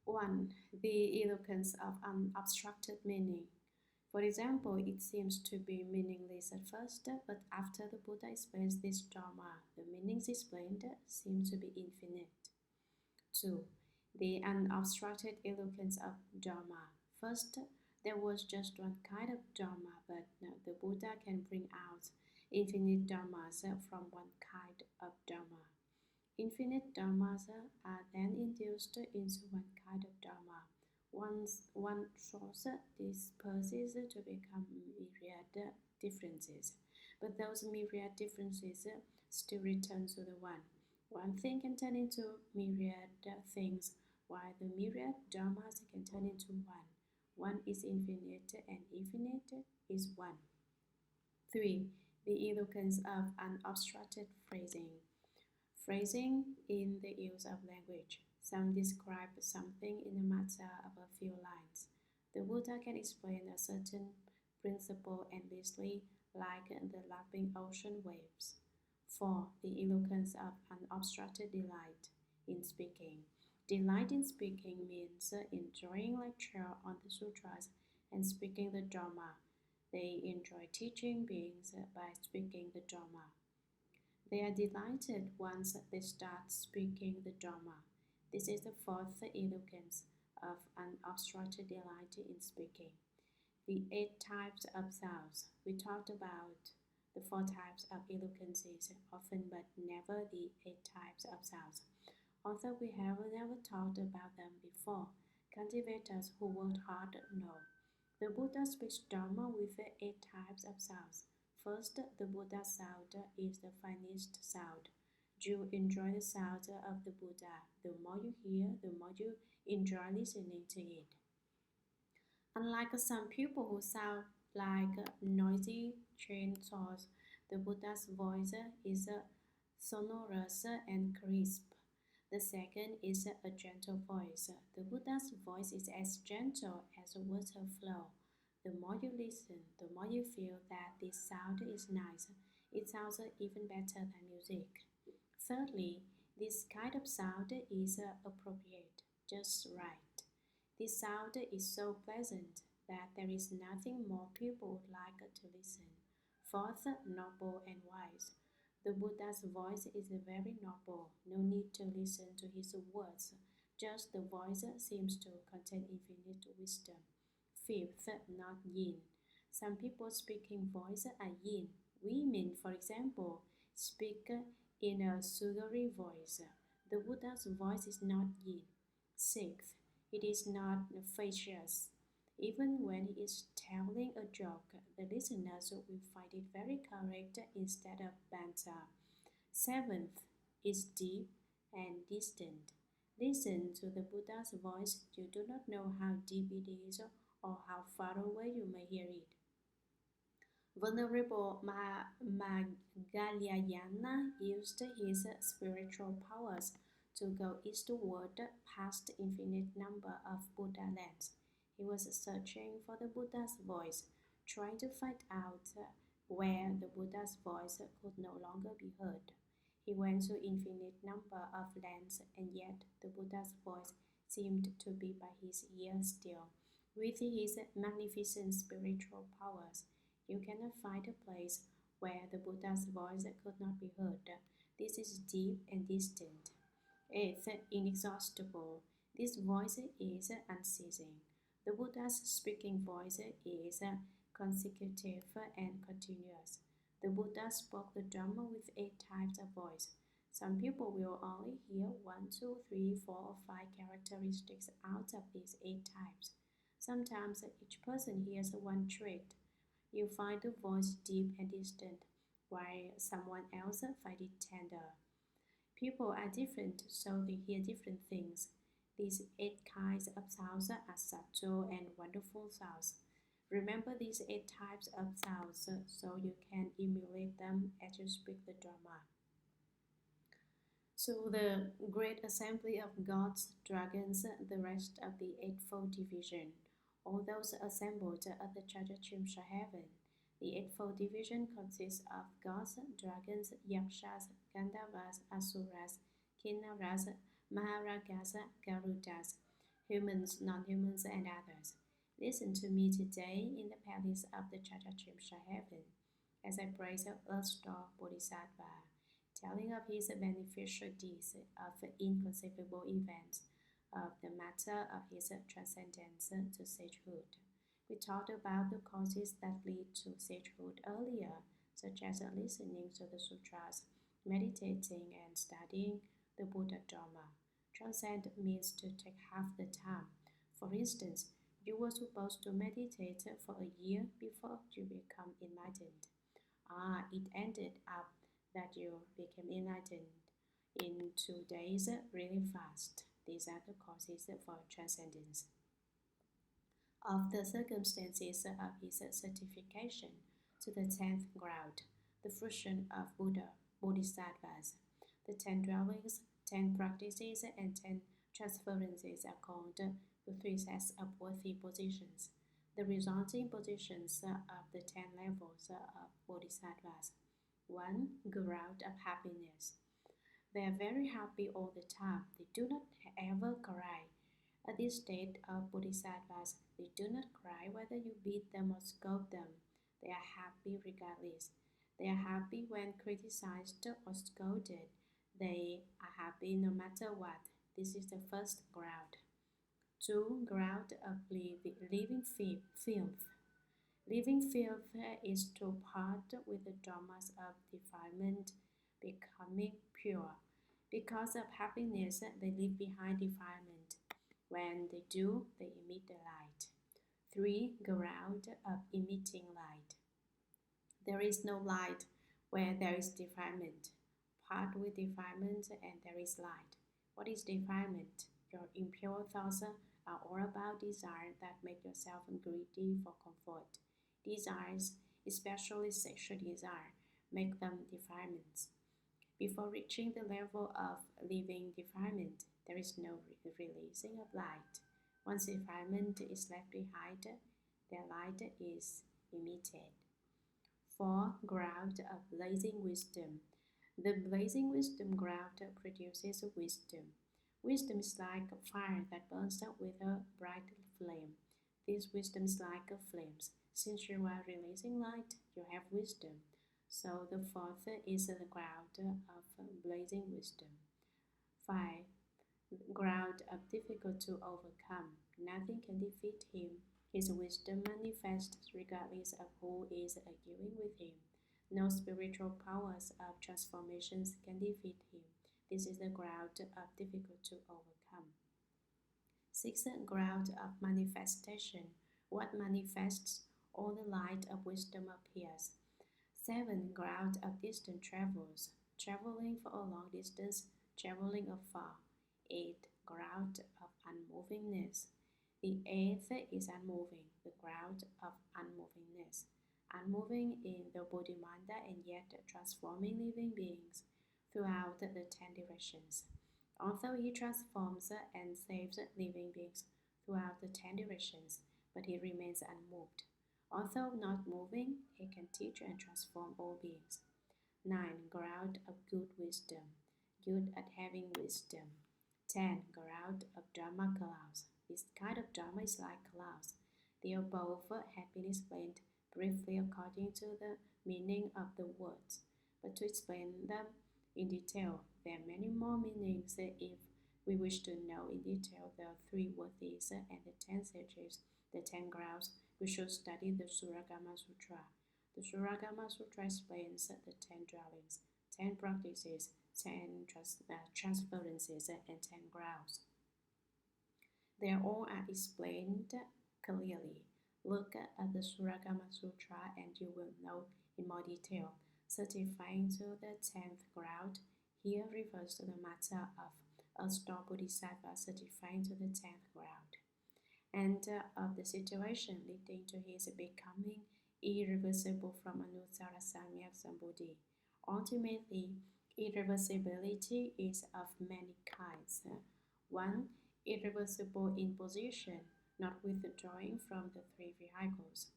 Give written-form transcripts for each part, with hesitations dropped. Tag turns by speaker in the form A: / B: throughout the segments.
A: 1. The eloquence of unobstructed meaning. For example, it seems to be meaningless at first, but after the Buddha explains this Dharma, the meanings explained seem to be infinite. 2. The unobstructed eloquence of Dharma. First, there was just one kind of Dharma, but the Buddha can bring out infinite Dharmas from one kind of Dharma. Infinite Dharmas are then induced into one kind of Dharma. Once one source disperses to become myriad differences, but those myriad differences still return to the one. One thing can turn into myriad things, while the myriad dharmas can turn into one. One is infinite, and infinite is one. 3. The eloquence of unobstructed phrasing. Phrasing in the use of language. Some describe something in a matter of a few lines. The Buddha can explain a certain principle endlessly, like the lapping ocean waves. 4. The eloquence of unobstructed delight in speaking. Delight in speaking means enjoying lecture on the sutras and speaking the Dharma. They enjoy teaching beings by speaking the Dharma. They are delighted once they start speaking the Dharma. This is the 4th eloquence of unobstructed delight in speaking. The 8 types of vows. We talked about the 4 types of eloquences often, but never the 8 types of vows. Although we have never talked about them before, cultivators who worked hard know. The Buddha speaks Dharma with the 8 types of vows. First, the Buddha sound is the finest sound. You enjoy the sound of the Buddha. The more you hear, the more you enjoy listening to it. Unlike some people who sound like noisy chainsaws, the Buddha's voice is sonorous and crisp. The second is a gentle voice. The Buddha's voice is as gentle as a water flow. The more you listen, the more you feel that this sound is nice. It sounds even better than music. Thirdly, this kind of sound is appropriate, just right. This sound is so pleasant that there is nothing more people would like to listen. Fourth, noble and wise. The Buddha's voice is very noble. No need to listen to his words. Just the voice seems to contain infinite wisdom. Fifth, not yin. Some people speaking voice are yin. Women, for example, speak in a sugary voice. The Buddha's voice is not yin. Sixth, it is not facetious. Even when he is telling a joke, the listeners will find it very correct instead of banter. Seventh, is deep and distant. Listen to the Buddha's voice. You do not know how deep it is or how far away you may hear it. Venerable Magalyayana used his spiritual powers to go eastward past infinite number of Buddha lands. He was searching for the Buddha's voice, trying to find out where the Buddha's voice could no longer be heard. He went to infinite number of lands, and yet the Buddha's voice seemed to be by his ear still. With his magnificent spiritual powers, you cannot find a place where the Buddha's voice could not be heard. This is deep and distant. Eighth, inexhaustible. This voice is unceasing. The Buddha's speaking voice is consecutive and continuous. The Buddha spoke the Dharma with 8 types of voice. Some people will only hear 1, 2, 3, 4, or 5 characteristics out of these 8 types. Sometimes each person hears one trait. You find the voice deep and distant, while someone else finds it tender. People are different, so they hear different things. These 8 kinds of sounds are subtle and wonderful sounds. Remember these 8 types of sounds so you can emulate them as you speak the Dharma. So the great assembly of gods, dragons, the rest of the Eightfold Division, all those assembled at the Trayastrimsha Heaven. The Eightfold Division consists of gods, dragons, yakshas, gandharvas, asuras, kinnaras, maharagas, garudas. humans, non-humans, and others. Listen to me today in the palace of the Trayastrimsha Heaven as I praise Lord Bodhisattva, telling of his beneficial deeds, of inconceivable events, of the matter of his transcendence to sagehood. We talked about the causes that lead to sagehood earlier, such as listening to the sutras, meditating, and studying the Buddha Dharma. Transcend means to take half the time. For instance, you were supposed to meditate for a year before you become enlightened. It ended up that you became enlightened in 2 days really fast. These are the causes for transcendence. Of the circumstances of his certification to the 10th ground, the fruition of Buddha, Bodhisattvas, the 10 dwellings, 10 practices, and 10 transferences are called the 3 sets of worthy positions, the resulting positions of the 10 levels of Bodhisattvas. 1. Ground of happiness. They are very happy all the time. They do not ever cry. At this state of Bodhisattvas, they do not cry whether you beat them or scold them. They are happy regardless. They are happy when criticized or scolded. They are happy no matter what. This is the first ground. 2. Ground of living filth. Living filth is to part with the dharmas of defilement, becoming pure. Because of happiness, they leave behind defilement. When they do, they emit the light. 3. Ground of emitting light. There is no light where there is defilement. Part with defilement and there is light. What is defilement? Your impure thoughts are all about desire that make yourself greedy for comfort. Desires, especially sexual desire, make them defilements. Before reaching the level of living defilement, there is no releasing of light. Once defilement is left behind, the light is emitted. 4. Ground of blazing wisdom. The blazing wisdom ground produces wisdom. Wisdom is like a fire that burns up with a bright flame. This wisdom is like a flame. Since you are releasing light, you have wisdom. So the 4th is the ground of blazing wisdom. 5. Ground of difficult to overcome. Nothing can defeat him. His wisdom manifests regardless of who is arguing with him. No spiritual powers of transformations can defeat him. This is the ground of difficult to overcome. 6. Ground of manifestation. What manifests? All the light of wisdom appears. 7. Ground of distant travels. Traveling for a long distance, traveling afar. 8. Ground of unmovingness. The 8th is unmoving, the ground of unmovingness. Unmoving in the Bodhimanda and yet transforming living beings throughout the 10 directions. Although he transforms and saves living beings throughout the 10 directions, but he remains unmoved. Although not moving, he can teach and transform all beings. 9. Ground of good wisdom. Good at having wisdom. 10. Ground of Dharma clouds. This kind of Dharma is like clouds. The above have been explained briefly according to the meaning of the words, but to explain them in detail, there are many more meanings. If we wish to know in detail the 3 worthies and the 10 sages, the 10 grounds, we should study the Shuragama Sutra. The Shuragama Sutra explains the 10 dwellings, 10 practices, 10 transferences, and 10 grounds. They all are explained clearly. Look at the Shuragama Sutra and you will know in more detail. Certifying to the 10th ground here refers to the matter of a Lord Bodhisattva certifying to the 10th ground, and of the situation leading to his becoming irreversible from Anuttara Samyak Sambodhi. Ultimately, irreversibility is of many kinds. 1. Irreversible in position, not withdrawing from the 3 vehicles.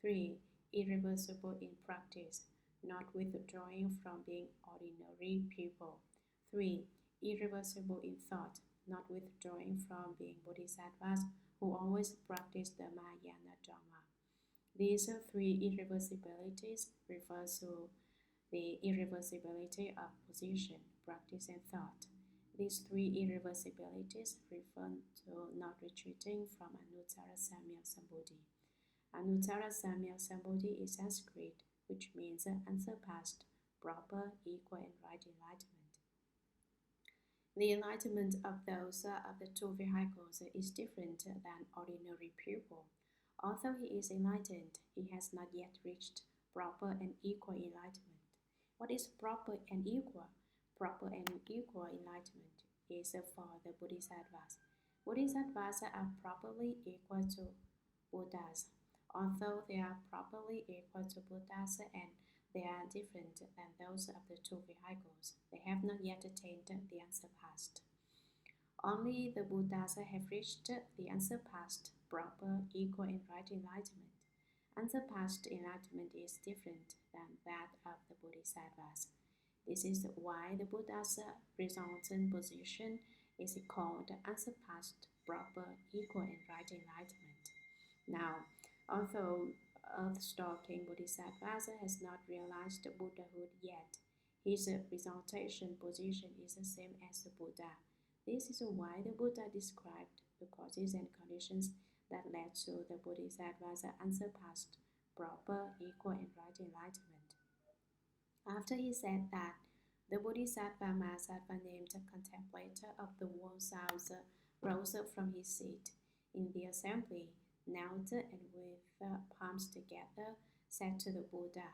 A: 3. Irreversible in practice, not withdrawing from being ordinary people. 3. Irreversible in thought, not withdrawing from being Bodhisattvas who always practice the Mahayana Dharma. These three irreversibilities refer to the irreversibility of position, practice, and thought. These three irreversibilities refer to not retreating from Anuttara Samya Sambodhi. Anuttara Samya Sambodhi is Sanskrit, which means unsurpassed, proper, equal, and right enlightenment. The enlightenment of those of the two vehicles is different than ordinary pupil. Although he is enlightened, he has not yet reached proper and equal enlightenment. What is proper and equal? Proper and equal enlightenment is for the Bodhisattvas. Bodhisattvas are properly equal to Buddhas. Although they are properly equal to Buddhas and they are different than those of the two vehicles, they have not yet attained the unsurpassed. Only the Buddhas have reached the unsurpassed, proper, equal, and right enlightenment. Unsurpassed enlightenment is different than that of the Bodhisattvas. This is why the Buddha's resultant position is called unsurpassed, proper, equal, and right enlightenment. Now, although earth-stalking Bodhisattva has not realized Buddhahood yet, his resultation position is the same as the Buddha. This is why the Buddha described the causes and conditions that led to the Bodhisattva's unsurpassed, proper, equal, and right enlightenment. After he said that, the Bodhisattva Mahasattva named contemplator of the world sounds rose from his seat in the assembly, knelt, and with palms together said to the Buddha,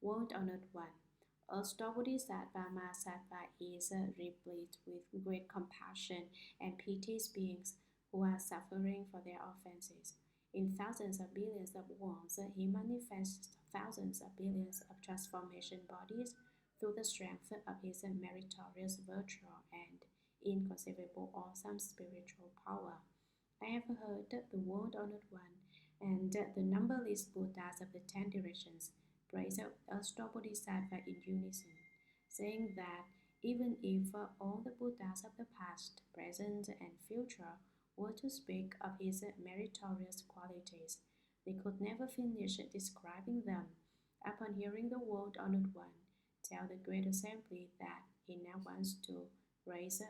A: "World Honored One, Star Bodhisattva Mahasattva is replete with great compassion and pities beings who are suffering for their offenses. In thousands of billions of worlds, he manifests thousands of billions of transformation bodies through the strength of his meritorious virtue and inconceivable awesome spiritual power. I have heard the World Honored One and the numberless Buddhas of the 10 directions praise Star Bodhisattva in unison, saying that even if all the Buddhas of the past, present, and future were to speak of his meritorious qualities, they could never finish describing them. Upon hearing the World Honored One tell the great assembly that he now wants to raise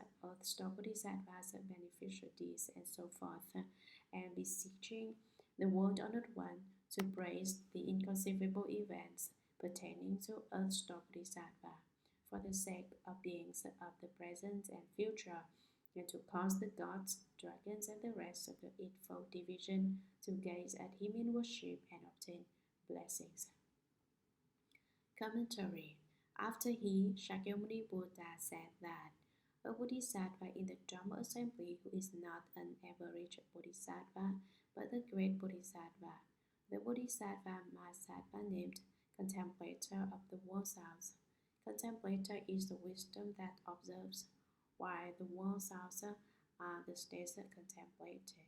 A: Star Bodhisattva's beneficial deeds and so forth, and beseeching the World Honored One to praise the inconceivable events pertaining to Star Bodhisattva for the sake of beings of the present and future, and to cause the gods, dragons, and the rest of the Eightfold Division to gaze at him in worship and obtain blessings." Commentary. After he, Shakyamuni Buddha, said that a Bodhisattva in the Dharma assembly who is not an average Bodhisattva but a great Bodhisattva, the Bodhisattva Mahasattva named contemplator of the world sounds. Contemplator is the wisdom that observes, while the world sounds are the states contemplated.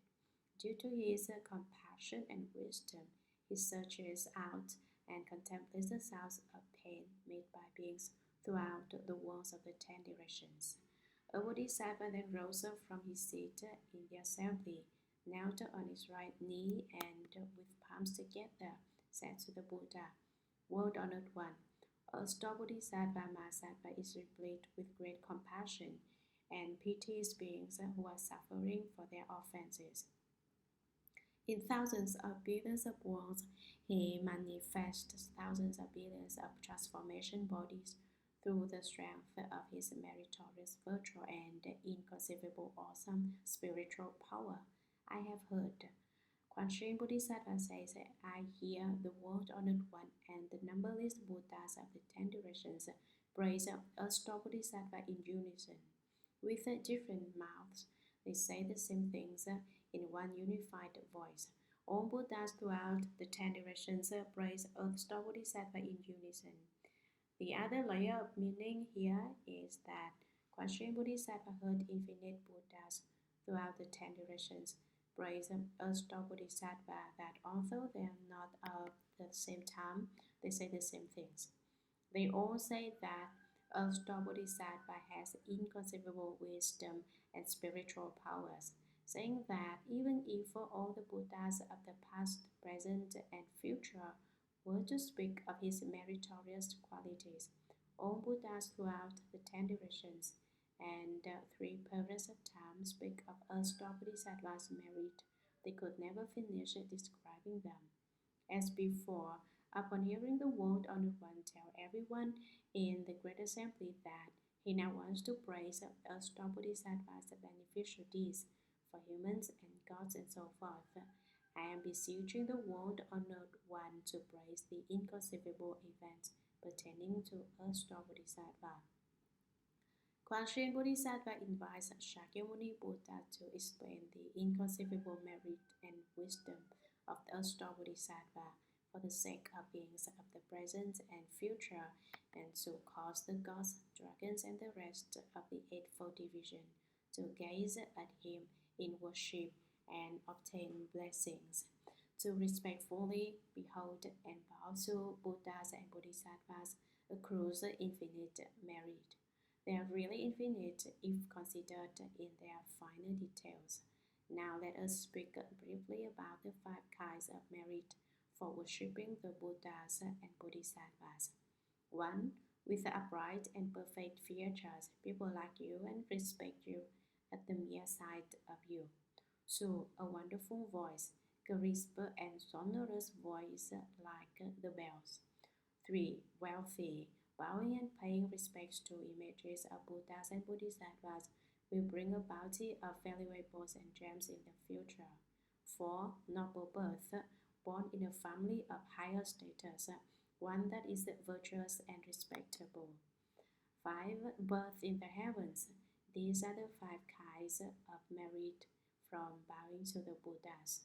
A: Due to his compassion and wisdom, he searches out and contemplates the sounds of pain made by beings throughout the worlds of the 10 directions. A Bodhisattva then rose up from his seat in the assembly, knelt on his right knee, and with palms together said to the Buddha, "World Honored One, Star Bodhisattva Mahasattva is replete with great compassion and pities beings who are suffering for their offenses. In thousands of billions of worlds, he manifests thousands of billions of transformation bodies through the strength of his meritorious virtue and inconceivable awesome spiritual power. I have heard." Kwanshin Bodhisattva says, "I hear the World Honored One and the numberless Buddhas of the 10 directions praise Star Bodhisattva in unison. With different mouths, they say the same things in one unified voice. All Buddhas throughout the 10 directions praise Star Bodhisattva in unison." The other layer of meaning here is that Kwanshin Bodhisattva heard infinite Buddhas throughout the 10 directions praise Star Bodhisattva, that although they are not of the same time, they say the same things. They all say that A star Bodhisattva has inconceivable wisdom and spiritual powers, saying that even if all the Buddhas of the past, present, and future were to speak of his meritorious qualities, all Buddhas throughout the 10 directions and 3 periods of time speak of a star Bodhisattva's merit, they could never finish describing them. As before, upon hearing the word honored one tell everyone in the great assembly that he now wants to praise a star Bodhisattva's beneficial deeds for humans and gods and so forth, I am beseeching the world honored one to praise the inconceivable events pertaining to a star Bodhisattva. Kwanshin Bodhisattva invites Shakyamuni Buddha to explain the inconceivable merit and wisdom of the star Bodhisattva for the sake of beings of the present and future, and to cause the gods, dragons, and the rest of the Eightfold Division to gaze at him in worship and obtain blessings, to respectfully behold and bow to Buddhas and Bodhisattvas accrues infinite merit. They are really infinite if considered in their finer details. Now let us speak briefly about the 5 kinds of merit for worshipping the Buddhas and Bodhisattvas. 1. With the upright and perfect features, people like you and respect you at the mere sight of you. 2. A wonderful voice, crisp and sonorous voice like the bells. 3. Wealthy. Bowing and paying respects to images of Buddhas and Bodhisattvas will bring a bounty of valuables and gems in the future. 4. Noble birth. Born in a family of higher status, one that is virtuous and respectable. 5. Birth in the heavens. These are the 5 kinds of merit from bowing to the Buddhas.